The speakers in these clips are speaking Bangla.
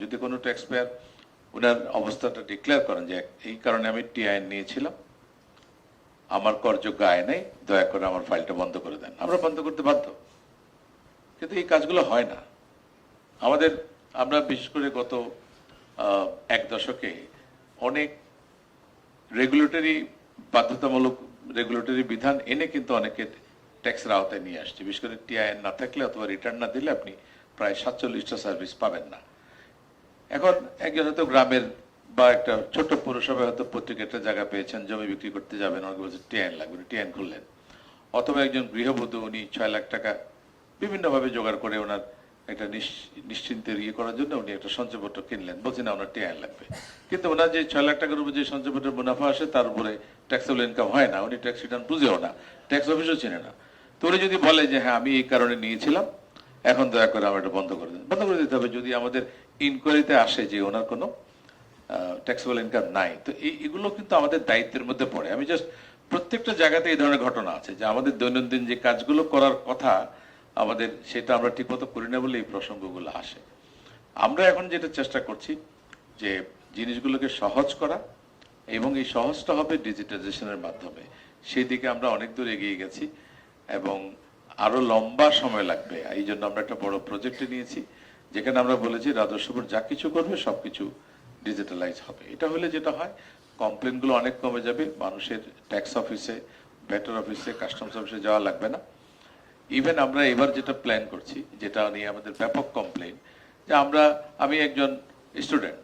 যদি কোনো ট্যাক্স পেয়ার ওনার অবস্থাটা ডিক্লেয়ার করেন যে এই কারণে আমি টিআইএন নিয়েছিলাম, আমার করযোগ্য আয় নেই, দয়া করে আমার ফাইলটা বন্ধ করে দেন, আমরা বন্ধ করতে বাধ্য। কিন্তু এই কাজগুলো হয় না আমাদের। আমরা বিশেষ করে গত এক দশকে অনেক রেগুলেটরি বাধ্যতামূলক রেগুলেটরি বিধান এনে কিন্তু অনেকে ট্যাক্সের আওতায় নিয়ে আসছে। বিশেষ করে টিআইএন না থাকলে অথবা রিটার্ন না দিলে আপনি প্রায় 47টা সার্ভিস পাবেন না। এখন একজন হয়তো গ্রামের বা একটা ছোট্ট পৌরসভায় হয়তো প্রত্যেক একটা জায়গা পেয়েছেন, জমি বিক্রি করতে যাবেন, অনেক বলছে টিআইএন লাগবে, টিআইএন খুললেন। অথবা একজন গৃহবধূ, উনি 6 লাখ টাকা বিভিন্নভাবে জোগাড় করে ওনার একটা নিশ্চিন্তে ইয়ে করার জন্য উনি একটা সঞ্চয়পত্র কিনলেন, বলছেন না ওনার টিআইএন লাগবে। কিন্তু ওনার যে 6 লাখ টাকার উপর যে সঞ্চয়পত্রের মুনাফা আসে তার উপরে ট্যাক্সেবল ইনকাম হয় না, উনি ট্যাক্স রিটার্ন বুঝেও না, ট্যাক্স অফিসও চেনে না। তো উনি যদি বলে যে হ্যাঁ আমি এই কারণে নিয়েছিলাম, এখন দয়া করে আমার এটা বন্ধ করে দেন, বন্ধ করে দিতে হবে। যদি আমাদের ইনকোয়ারিতে আসে যে ওনার কোনো ট্যাক্সেবল ইনকাম নাই, তো এগুলো কিন্তু আমাদের দায়িত্বের মধ্যে পড়ে। আমি জাস্ট প্রত্যেকটা জায়গাতে এই ধরনের ঘটনা আছে যে আমাদের দৈনন্দিন যে কাজগুলো করার কথা আমাদের, সেটা আমরা ঠিকমতো করি না বলে এই প্রসঙ্গগুলো আসে। আমরা এখন যেটা চেষ্টা করছি যে জিনিসগুলোকে সহজ করা, এবং এই সহজটা হবে ডিজিটাইজেশনের মাধ্যমে। সেই দিকে আমরা অনেক দূর এগিয়ে গেছি এবং আরো লম্বা সময় লাগবে। এই জন্য আমরা একটা বড় প্রজেক্টে নিয়েছি, যেখানে আমরা বলেছি রাজস্ব বোর্ড যা কিছু করবে সবকিছু ডিজিটালাইজ হবে। এটা হলে যেটা হয়, কমপ্লেনগুলো অনেক কমে যাবে, মানুষের ট্যাক্স অফিসে, ভ্যাটের অফিসে, কাস্টমস অফিসে যাওয়া লাগবে না। ইভেন আমরা এবার যেটা প্ল্যান করছি, যেটা নিয়ে আমাদের ব্যাপক কমপ্লেন, যে আমি একজন স্টুডেন্ট,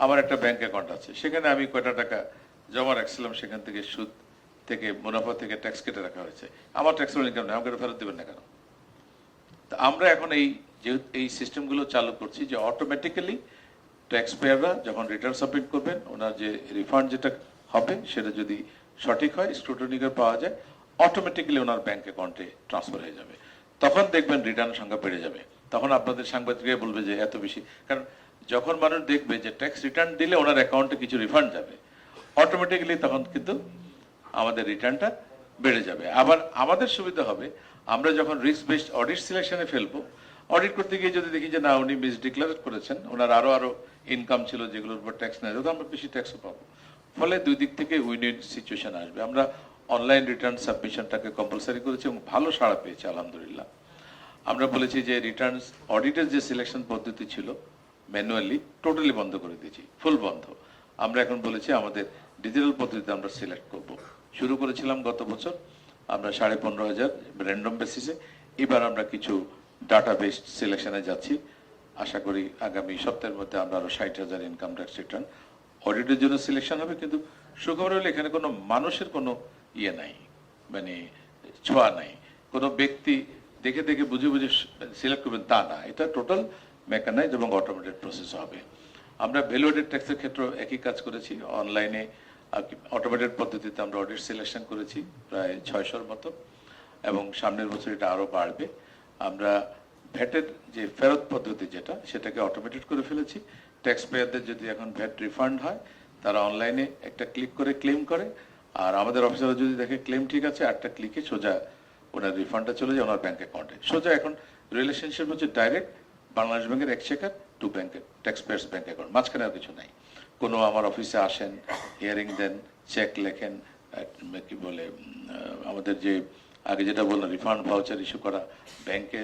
আমার একটা ব্যাংক অ্যাকাউন্ট আছে, সেখানে আমি কয়টা টাকা জমা রাখছিলাম, সেখান থেকে সুদ থেকে মুনাফা থেকে ট্যাক্স কেটে রাখা হয়েছে, আমার ট্যাক্সেবল ইনকাম নেই, আমাকে ফেরত দেবেন না কেন? তো আমরা এখন এই সিস্টেমগুলো চালু করছি যে অটোমেটিক্যালি ট্যাক্স পেয়াররা যখন রিটার্ন সাবমিট করবেন, ওনার যে রিফান্ড যেটা হবে সেটা যদি সঠিক হয়, স্ক্রুটনি করে পাওয়া যায়, অটোমেটিক্যালি ওনার ব্যাংক অ্যাকাউন্টে ট্রান্সফার হয়ে যাবে। তখন দেখবেন রিটার্ন সংখ্যা বেড়ে যাবে। তখন আপনাদের সাংবাদিকরা বলবে যে এত বেশি, কারণ যখন মানুষ দেখবে যে ট্যাক্স রিটার্ন দিলে ওনার অ্যাকাউন্টে কিছু রিফান্ড যাবে, অটোমেটিক্যালি তখন কিন্তু আমাদের রিটার্নটা বেড়ে যাবে। আবার আমাদের সুবিধা হবে, আমরা যখন রিস্ক বেসড অডিট সিলেকশনে ফেলবো, অডিট করতে গিয়ে যদি দেখি যে না উনি মিস ডিক্লেয়ার করেছেন, ওনার আরো ইনকাম ছিল যেগুলোর উপর ট্যাক্স নেয়, তো আমরা বেশি ট্যাক্সও পাবো। ফলে দুই দিক থেকে উইন উইন সিচুয়েশন আসবে। আমরা অনলাইন রিটার্ন সাবমিশনটাকে কম্পালসারি করেছি এবং ভালো সাড়া পেয়েছি আলহামদুলিল্লাহ। আমরা বলেছি যে রিটার্নস অডিটের যে সিলেকশন পদ্ধতি ছিল ম্যানুয়ালি, টোটালি বন্ধ করে দিয়েছি, ফুল বন্ধ। আমরা এখন বলেছি আমাদের ডিজিটাল পদ্ধতিতে আমরা সিলেক্ট করব। শুরু করেছিলাম গত বছর, আমরা 15,500 র্যান্ডম বেসিসে, এবার আমরা কিছু ডাটা বেসড সিলেকশনে যাচ্ছি। আশা করি আগামী সপ্তাহের মধ্যে আমরা আরো 60,000 ইনকাম ট্যাক্স রিটার্ন অডিটের জন্য সিলেকশন হবে। কিন্তু সুখবর হলে এখানে কোনো মানুষের কোনো ইয়ে নাই, মানে ছোঁয়া নাই, কোনো ব্যক্তি দেখে দেখে বুঝে বুঝে সিলেক্ট করবেন তা না, এটা টোটাল মেকানাইজড এবং অটোমেটেড প্রসেস হবে। আমরা ভ্যালু অ্যাডেড ট্যাক্সের ক্ষেত্রে একই কাজ করেছি, অনলাইনে অটোমেটেড পদ্ধতিতে আমরা অডিট সিলেকশন করেছি প্রায় 600-র মতো, এবং সামনের বছর এটা আরো বাড়বে। আমরা ভ্যাটের যে ফেরত পদ্ধতি যেটা, সেটাকে অটোমেটেড করে ফেলেছি। ট্যাক্স পেয়ারদের যদি এখন ভ্যাট রিফান্ড হয়, তারা অনলাইনে একটা ক্লিক করে ক্লেম করে, আর আমাদের অফিসাররা যদি দেখে ক্লেম ঠিক আছে, একটা ক্লিকে সোজা ওনার রিফান্ডটা চলে যায় ওনার ব্যাংক অ্যাকাউন্টে। সোজা এখন রিলেশনশিপ হচ্ছে ডাইরেক্ট বাংলাদেশ ব্যাংকের এক্সচেকার টু ব্যাংকের ট্যাক্স পেয়ার্স ব্যাংক অ্যাকাউন্ট, মাঝখানে আর কিছু নাই। কোনো আমার অফিসে আসেন, হিয়ারিং দেন, চেক লেখেন, কি বলে আমাদের যে আগে যেটা বললাম রিফান্ড ভাউচার ইস্যু করা, ব্যাংকে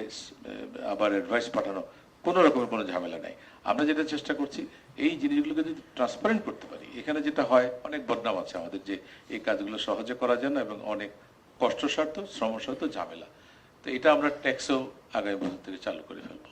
আবার অ্যাডভাইস পাঠানো, কোনো রকমের কোনো ঝামেলা নাই। আমরা যেটা চেষ্টা করছি এই জিনিসগুলোকে যদি ট্রান্সপারেন্ট করতে পারি। এখানে যেটা হয়, অনেক বদনাম আছে আমাদের যে এই কাজগুলো সহজে করা যায় না এবং অনেক কষ্টসাধ্য, শ্রমসাধ্য, ঝামেলা। তো এটা আমরা ট্যাক্সও আগামী বছর থেকে চালু করে ফেলবো।